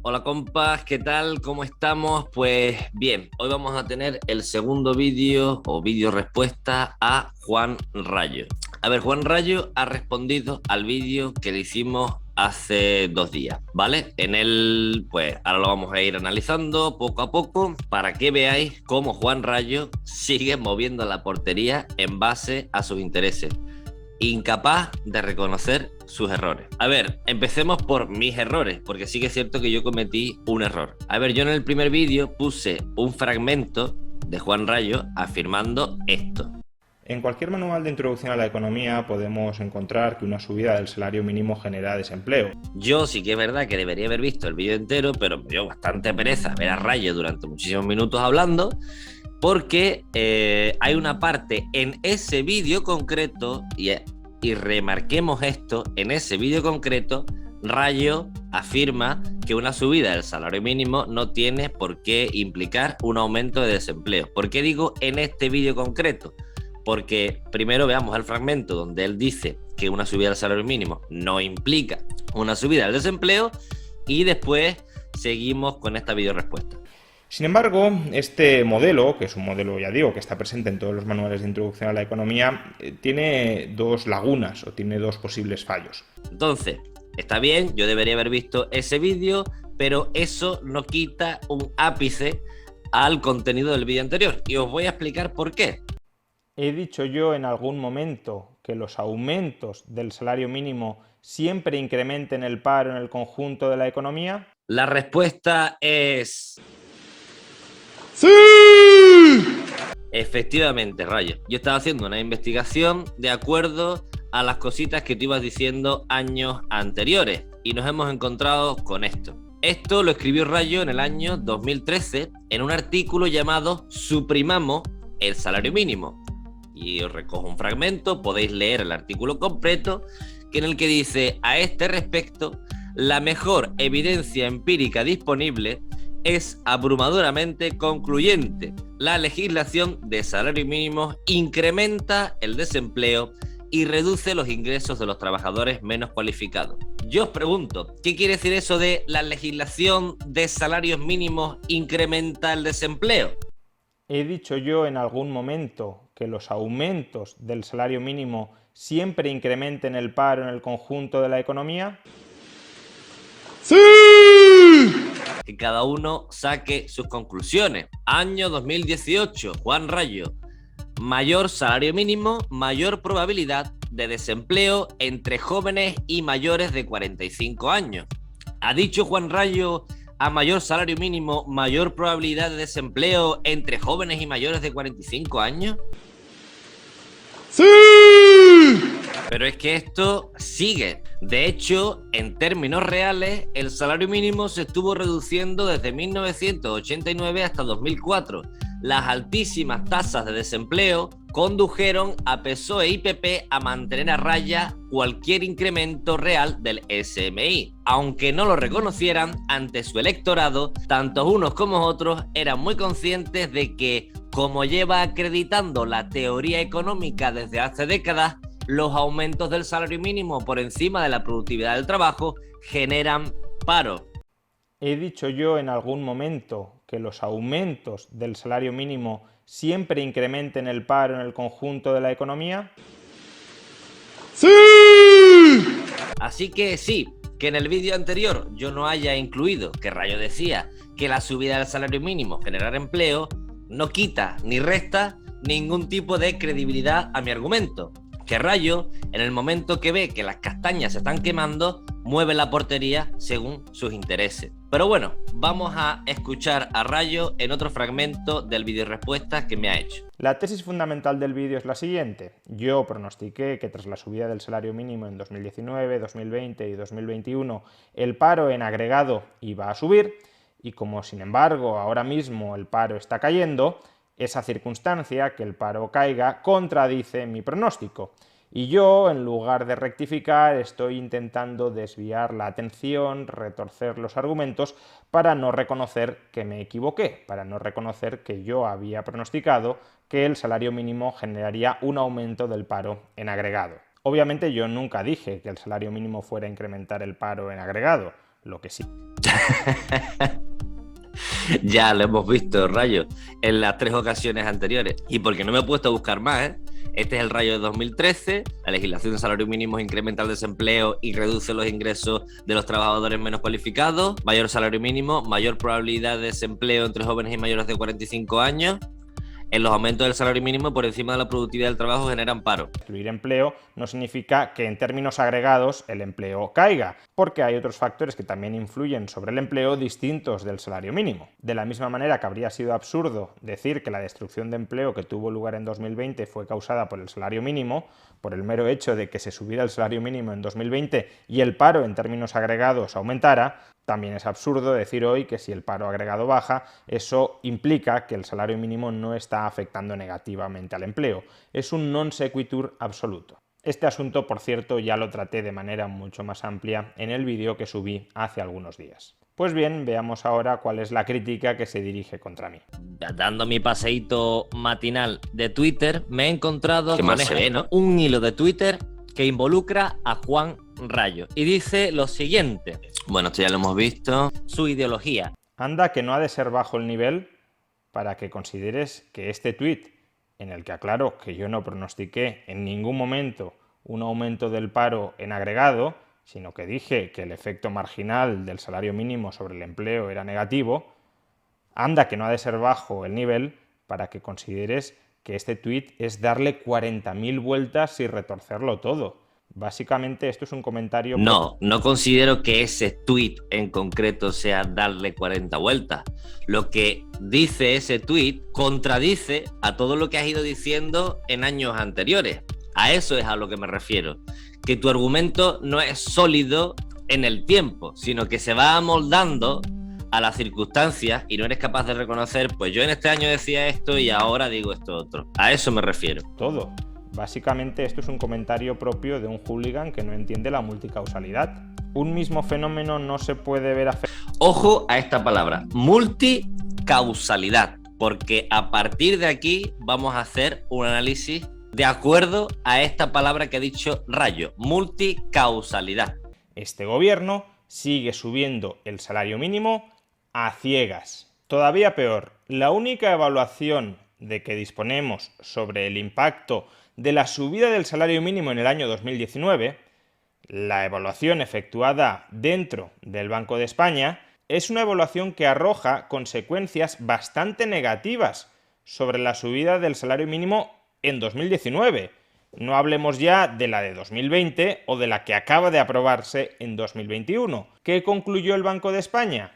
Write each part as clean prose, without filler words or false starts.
Hola compas, ¿qué tal? ¿Cómo estamos? Pues bien, hoy vamos a tener el segundo vídeo o vídeo respuesta a Juan Rayo. A ver, Juan Rayo ha respondido al vídeo que le hicimos hace 2 días, ¿vale? En él, pues ahora lo vamos a ir analizando poco a poco para que veáis cómo Juan Rayo sigue moviendo la portería en base a sus intereses, incapaz de reconocer sus errores. A ver, empecemos por mis errores, porque sí que es cierto que yo cometí un error. A ver, yo en el primer vídeo puse un fragmento de Juan Rayo afirmando esto. En cualquier manual de introducción a la economía podemos encontrar que una subida del salario mínimo genera desempleo. Yo sí que es verdad que debería haber visto el vídeo entero, pero me dio bastante pereza ver a Rayo durante muchísimos minutos hablando, porque hay una parte en ese vídeo concreto, y remarquemos esto, en ese vídeo concreto, Rayo afirma que una subida del salario mínimo no tiene por qué implicar un aumento de desempleo. ¿Por qué digo en este vídeo concreto? Porque primero veamos el fragmento donde él dice que una subida del salario mínimo no implica una subida del desempleo, y después seguimos con esta video respuesta. Sin embargo, este modelo, que es un modelo, ya digo, que está presente en todos los manuales de introducción a la economía, tiene dos lagunas o tiene dos posibles fallos. Entonces, está bien, yo debería haber visto ese vídeo, pero eso no quita un ápice al contenido del vídeo anterior, y os voy a explicar por qué. ¿He dicho yo en algún momento que los aumentos del salario mínimo siempre incrementen el paro en el conjunto de la economía? La respuesta es... ¡sí! Efectivamente, Rayo. Yo estaba haciendo una investigación de acuerdo a las cositas que tú ibas diciendo años anteriores, y nos hemos encontrado con esto. Esto lo escribió Rayo en el año 2013 en un artículo llamado Suprimamos el salario mínimo. Y os recojo un fragmento, podéis leer el artículo completo, en el que dice: a este respecto, la mejor evidencia empírica disponible es abrumadoramente concluyente. La legislación de salario mínimo incrementa el desempleo y reduce los ingresos de los trabajadores menos cualificados. Yo os pregunto, ¿qué quiere decir eso de la legislación de salarios mínimos incrementa el desempleo? ¿He dicho yo en algún momento que los aumentos del salario mínimo siempre incrementen el paro en el conjunto de la economía? ¡sí! Que cada uno saque sus conclusiones. Año 2018, Juan Rayo: mayor salario mínimo, mayor probabilidad de desempleo entre jóvenes y mayores de 45 años. ¿Ha dicho Juan Rayo a mayor salario mínimo, mayor probabilidad de desempleo entre jóvenes y mayores de 45 años? ¡sí! Pero es que esto sigue. De hecho, en términos reales, el salario mínimo se estuvo reduciendo desde 1989 hasta 2004. Las altísimas tasas de desempleo condujeron a PSOE y PP a mantener a raya cualquier incremento real del SMI. Aunque no lo reconocieran ante su electorado, tanto unos como otros eran muy conscientes de que, como lleva acreditando la teoría económica desde hace décadas, los aumentos del salario mínimo por encima de la productividad del trabajo generan paro. ¿He dicho yo en algún momento que los aumentos del salario mínimo siempre incrementen el paro en el conjunto de la economía? ¡sí! Así que sí, que en el vídeo anterior yo no haya incluido que Rayo decía que la subida del salario mínimo generara empleo, no quita ni resta ningún tipo de credibilidad a mi argumento. Que Rayo, en el momento que ve que las castañas se están quemando, mueve la portería según sus intereses. Pero bueno, vamos a escuchar a Rayo en otro fragmento del vídeo respuesta que me ha hecho. La tesis fundamental del vídeo es la siguiente. Yo pronostiqué que tras la subida del salario mínimo en 2019, 2020 y 2021 el paro en agregado iba a subir, y como sin embargo ahora mismo el paro está cayendo, esa circunstancia, que el paro caiga, contradice mi pronóstico. Y yo, en lugar de rectificar, estoy intentando desviar la atención, retorcer los argumentos para no reconocer que me equivoqué, para no reconocer que yo había pronosticado que el salario mínimo generaría un aumento del paro en agregado. Obviamente yo nunca dije que el salario mínimo fuera a incrementar el paro en agregado. Lo que sí. Ya lo hemos visto, Rayo, en las 3 ocasiones anteriores. Y porque no me he puesto a buscar más, ¿eh? Este es el Rayo de 2013. La legislación de salario mínimo incrementa el desempleo y reduce los ingresos de los trabajadores menos cualificados. Mayor salario mínimo, mayor probabilidad de desempleo entre jóvenes y mayores de 45 años. En los aumentos del salario mínimo por encima de la productividad del trabajo generan paro. Destruir empleo no significa que en términos agregados el empleo caiga, porque hay otros factores que también influyen sobre el empleo distintos del salario mínimo. De la misma manera que habría sido absurdo decir que la destrucción de empleo que tuvo lugar en 2020 fue causada por el salario mínimo, por el mero hecho de que se subiera el salario mínimo en 2020 y el paro en términos agregados aumentara, también es absurdo decir hoy que si el paro agregado baja, eso implica que el salario mínimo no está afectando negativamente al empleo. Es un non sequitur absoluto. Este asunto, por cierto, ya lo traté de manera mucho más amplia en el vídeo que subí hace algunos días. Pues bien, veamos ahora cuál es la crítica que se dirige contra mí. Dando mi paseíto matinal de Twitter, me he encontrado con un hilo de Twitter que involucra a Juan Rayo y dice lo siguiente. Bueno, esto ya lo hemos visto. Su ideología. Anda que no ha de ser bajo el nivel para que consideres que este tuit, en el que aclaro que yo no pronostiqué en ningún momento un aumento del paro en agregado, sino que dije que el efecto marginal del salario mínimo sobre el empleo era negativo, anda que no ha de ser bajo el nivel para que consideres que este tuit es darle 40.000 vueltas y retorcerlo todo. Básicamente esto es un comentario... No considero que ese tuit en concreto sea darle 40 vueltas. Lo que dice ese tuit contradice a todo lo que has ido diciendo en años anteriores. A eso es a lo que me refiero. Que tu argumento no es sólido en el tiempo, sino que se va amoldando a las circunstancias y no eres capaz de reconocer, pues yo en este año decía esto y ahora digo esto otro. A eso me refiero. Todo. Básicamente esto es un comentario propio de un hooligan que no entiende la multicausalidad. Un mismo fenómeno no se puede ver afectado. Ojo a esta palabra, multicausalidad, porque a partir de aquí vamos a hacer un análisis de acuerdo a esta palabra que ha dicho Rayo, multicausalidad. Este gobierno sigue subiendo el salario mínimo a ciegas. Todavía peor, la única evaluación de que disponemos sobre el impacto de la subida del salario mínimo en el año 2019, la evaluación efectuada dentro del Banco de España, es una evaluación que arroja consecuencias bastante negativas sobre la subida del salario mínimo en 2019. No hablemos ya de la de 2020 o de la que acaba de aprobarse en 2021. ¿Qué concluyó el Banco de España?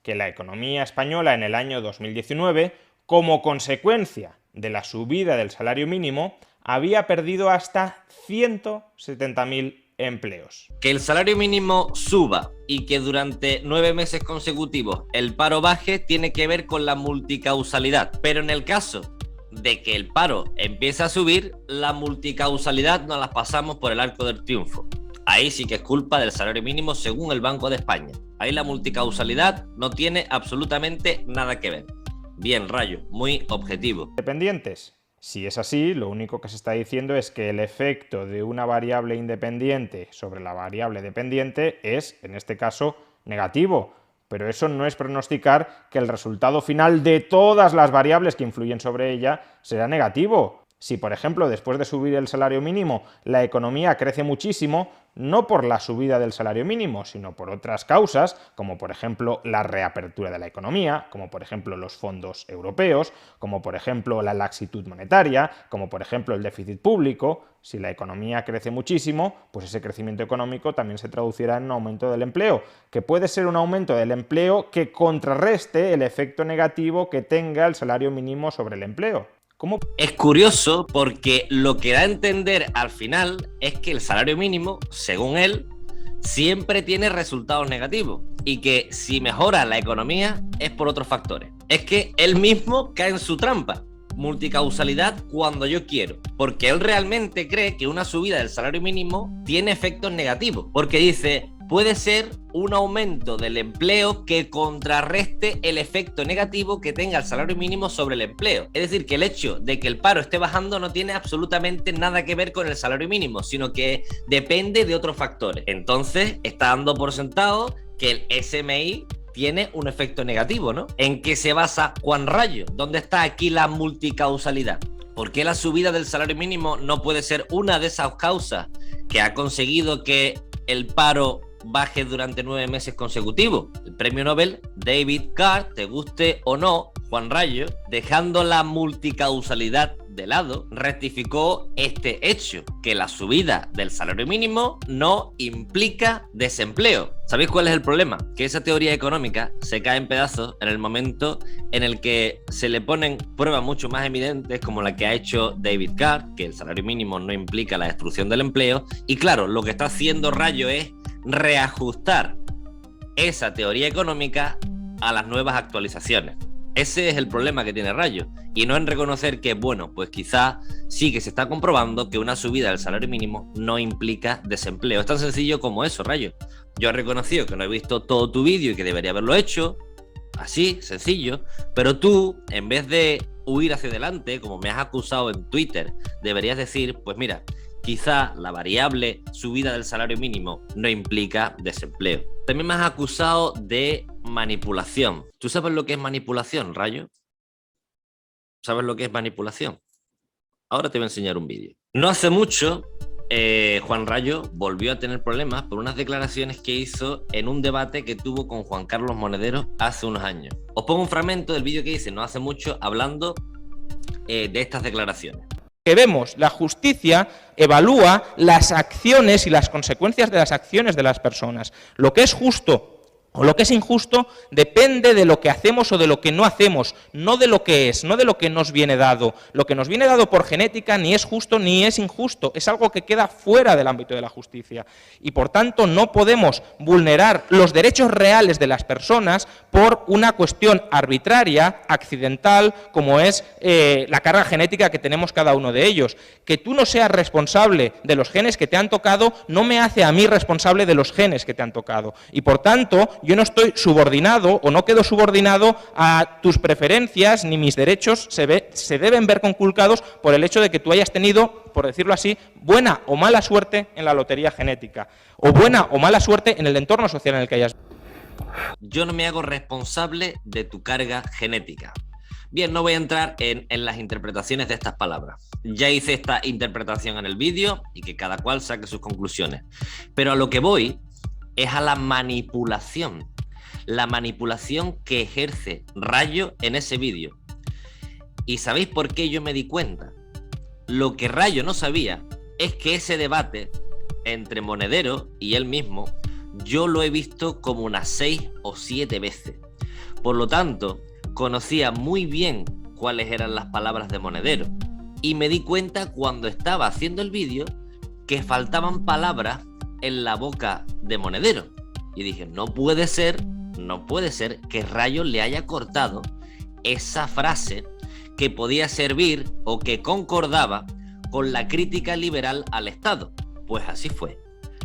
Que la economía española en el año 2019, como consecuencia de la subida del salario mínimo, había perdido hasta 170.000 empleos. Que el salario mínimo suba y que durante 9 meses consecutivos el paro baje tiene que ver con la multicausalidad. Pero en el caso de que el paro empiece a subir, la multicausalidad nos la pasamos por el arco del triunfo. Ahí sí que es culpa del salario mínimo según el Banco de España. Ahí la multicausalidad no tiene absolutamente nada que ver. Bien, Rayo, muy objetivo. ¿Dependientes? Si es así, lo único que se está diciendo es que el efecto de una variable independiente sobre la variable dependiente es, en este caso, negativo. Pero eso no es pronosticar que el resultado final de todas las variables que influyen sobre ella será negativo. Si, por ejemplo, después de subir el salario mínimo, la economía crece muchísimo, no por la subida del salario mínimo, sino por otras causas, como por ejemplo la reapertura de la economía, como por ejemplo los fondos europeos, como por ejemplo la laxitud monetaria, como por ejemplo el déficit público. Si la economía crece muchísimo, pues ese crecimiento económico también se traducirá en un aumento del empleo, que puede ser un aumento del empleo que contrarreste el efecto negativo que tenga el salario mínimo sobre el empleo. ¿Cómo? Es curioso porque lo que da a entender al final es que el salario mínimo, según él, siempre tiene resultados negativos y que si mejora la economía es por otros factores. Es que él mismo cae en su trampa. Multicausalidad cuando yo quiero, porque él realmente cree que una subida del salario mínimo tiene efectos negativos, porque dice, puede ser un aumento del empleo que contrarreste el efecto negativo que tenga el salario mínimo sobre el empleo. Es decir, que el hecho de que el paro esté bajando no tiene absolutamente nada que ver con el salario mínimo, sino que depende de otros factores. Entonces, está dando por sentado que el SMI tiene un efecto negativo, ¿no? ¿En qué se basa Juan Rayo? ¿Dónde está aquí la multicausalidad? ¿Por qué la subida del salario mínimo no puede ser una de esas causas que ha conseguido que el paro baje durante 9 meses consecutivos? El premio Nobel David Card, te guste o no, Juan Rayo, dejando la multicausalidad de lado, rectificó este hecho, que la subida del salario mínimo no implica desempleo. ¿Sabéis cuál es el problema? Que esa teoría económica se cae en pedazos en el momento en el que se le ponen pruebas mucho más evidentes, como la que ha hecho David Card, que el salario mínimo no implica la destrucción del empleo, y claro, lo que está haciendo Rayo es reajustar esa teoría económica a las nuevas actualizaciones. Ese es el problema que tiene Rayo, y no en reconocer que, bueno, pues quizá sí que se está comprobando que una subida del salario mínimo no implica desempleo. Es tan sencillo como eso, Rayo. Yo he reconocido que no he visto todo tu vídeo y que debería haberlo hecho, así, sencillo, pero tú, en vez de huir hacia adelante, como me has acusado en Twitter, deberías decir, pues mira, quizá la variable subida del salario mínimo no implica desempleo. También me has acusado de manipulación. ¿Tú sabes lo que es manipulación, Rayo? ¿Sabes lo que es manipulación? Ahora te voy a enseñar un vídeo. No hace mucho, Juan Rayo volvió a tener problemas por unas declaraciones que hizo en un debate que tuvo con Juan Carlos Monedero hace unos años. Os pongo un fragmento del vídeo que hice no hace mucho hablando de estas declaraciones. Que vemos, la justicia evalúa las acciones y las consecuencias de las acciones de las personas. Lo que es justo o lo que es injusto depende de lo que hacemos o de lo que no hacemos, no de lo que es, no de lo que nos viene dado. Lo que nos viene dado por genética ni es justo ni es injusto, es algo que queda fuera del ámbito de la justicia. Y por tanto no podemos vulnerar los derechos reales de las personas por una cuestión arbitraria, accidental, como es la carga genética que tenemos cada uno de ellos. Que tú no seas responsable de los genes que te han tocado no me hace a mí responsable de los genes que te han tocado. Y por tanto, yo no estoy subordinado o no quedo subordinado a tus preferencias, ni mis derechos se deben ver conculcados por el hecho de que tú hayas tenido, por decirlo así, buena o mala suerte en la lotería genética, o buena o mala suerte en el entorno social en el que hayas. Yo no me hago responsable de tu carga genética. Bien, no voy a entrar en las interpretaciones de estas palabras. Ya hice esta interpretación en el vídeo y que cada cual saque sus conclusiones. Pero a lo que voy es a la manipulación que ejerce Rayo en ese vídeo. ¿Y sabéis por qué yo me di cuenta? Lo que Rayo no sabía es que ese debate entre Monedero y él mismo yo lo he visto como unas 6 o 7 veces. Por lo tanto, conocía muy bien cuáles eran las palabras de Monedero y me di cuenta cuando estaba haciendo el vídeo que faltaban palabras en la boca de Monedero. Y dije, no puede ser que Rayo le haya cortado esa frase que podía servir o que concordaba con la crítica liberal al Estado. Pues así fue.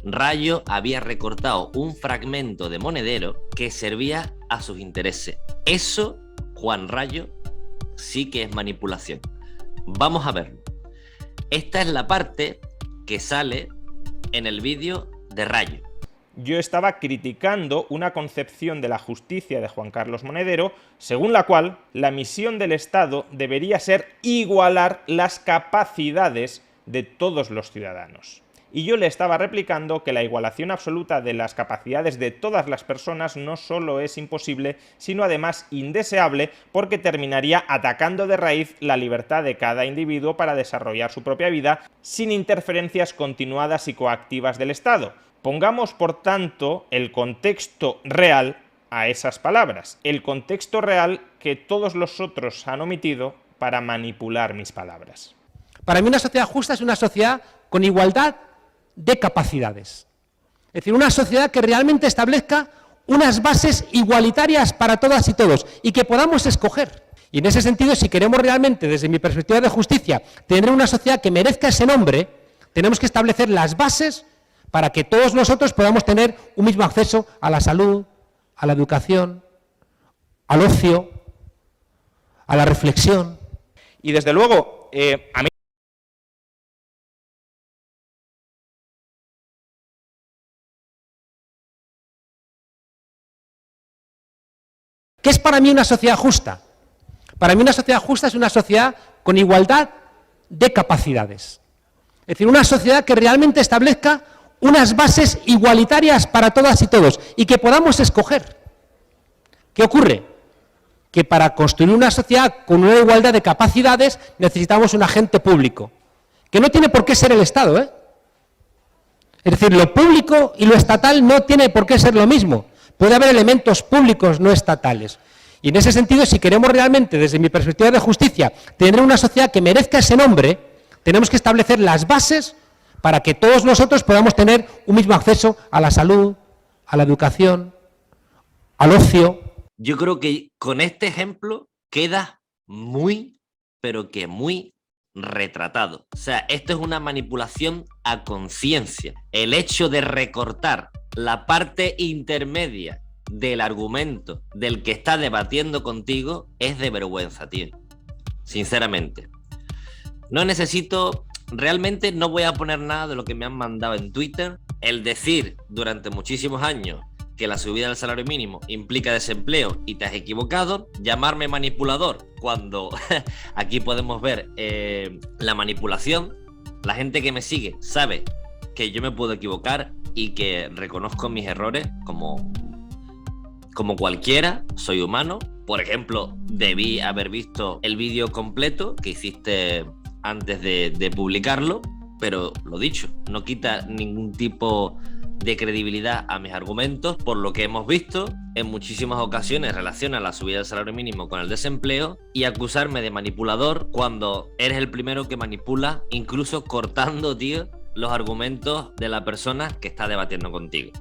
Rayo había recortado un fragmento de Monedero que servía a sus intereses. Eso, Juan Rayo, sí que es manipulación. Vamos a verlo. Esta es la parte que sale en el vídeo de Rayo. Yo estaba criticando una concepción de la justicia de Juan Carlos Monedero, según la cual la misión del Estado debería ser igualar las capacidades de todos los ciudadanos. Y yo le estaba replicando que la igualación absoluta de las capacidades de todas las personas no solo es imposible, sino además indeseable, porque terminaría atacando de raíz la libertad de cada individuo para desarrollar su propia vida sin interferencias continuadas y coactivas del Estado. Pongamos, por tanto, el contexto real a esas palabras, el contexto real que todos los otros han omitido para manipular mis palabras. Para mí una sociedad justa es una sociedad con igualdad de capacidades. Es decir, una sociedad que realmente establezca unas bases igualitarias para todas y todos y que podamos escoger. Y en ese sentido, si queremos realmente, desde mi perspectiva de justicia, tener una sociedad que merezca ese nombre, tenemos que establecer las bases para que todos nosotros podamos tener un mismo acceso a la salud, a la educación, al ocio, a la reflexión. Y desde luego, a mí ¿Qué es para mí una sociedad justa? Para mí una sociedad justa es una sociedad con igualdad de capacidades. Es decir, una sociedad que realmente establezca unas bases igualitarias para todas y todos y que podamos escoger. ¿Qué ocurre? Que para construir una sociedad con una igualdad de capacidades necesitamos un agente público, que no tiene por qué ser el Estado, ¿eh? Es decir, lo público y lo estatal no tiene por qué ser lo mismo. Puede haber elementos públicos no estatales. Y en ese sentido, si queremos realmente, desde mi perspectiva de justicia, tener una sociedad que merezca ese nombre, tenemos que establecer las bases para que todos nosotros podamos tener un mismo acceso a la salud, a la educación, al ocio. Yo creo que con este ejemplo queda muy, pero que muy retratado. O sea, esto es una manipulación a conciencia. El hecho de recortar la parte intermedia del argumento del que está debatiendo contigo es de vergüenza, tío. Sinceramente. No necesito... Realmente no voy a poner nada de lo que me han mandado en Twitter. El decir durante muchísimos años que la subida del salario mínimo implica desempleo y te has equivocado, llamarme manipulador cuando aquí podemos ver la manipulación. La gente que me sigue sabe que yo me puedo equivocar y que reconozco mis errores como cualquiera, soy humano. Por ejemplo, debí haber visto el vídeo completo que hiciste antes de publicarlo, pero lo dicho, no quita ningún tipo de credibilidad a mis argumentos. Por lo que hemos visto, en muchísimas ocasiones relaciona la subida del salario mínimo con el desempleo, y acusarme de manipulador cuando eres el primero que manipula, incluso cortando, tío, los argumentos de la persona que está debatiendo contigo.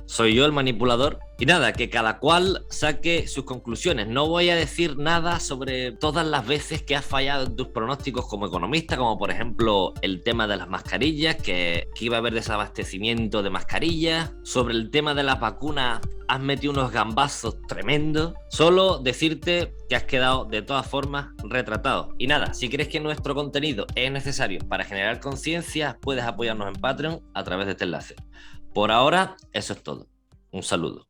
Soy yo el manipulador. Y nada, que cada cual saque sus conclusiones. No voy a decir nada sobre todas las veces que has fallado en tus pronósticos como economista, como por ejemplo el tema de las mascarillas, que iba a haber desabastecimiento de mascarillas. Sobre el tema de las vacunas has metido unos gambazos tremendos. Solo decirte que has quedado de todas formas retratado. Y nada, si crees que nuestro contenido es necesario para generar conciencia, puedes apoyarnos en Patreon a través de este enlace. Por ahora, eso es todo. Un saludo.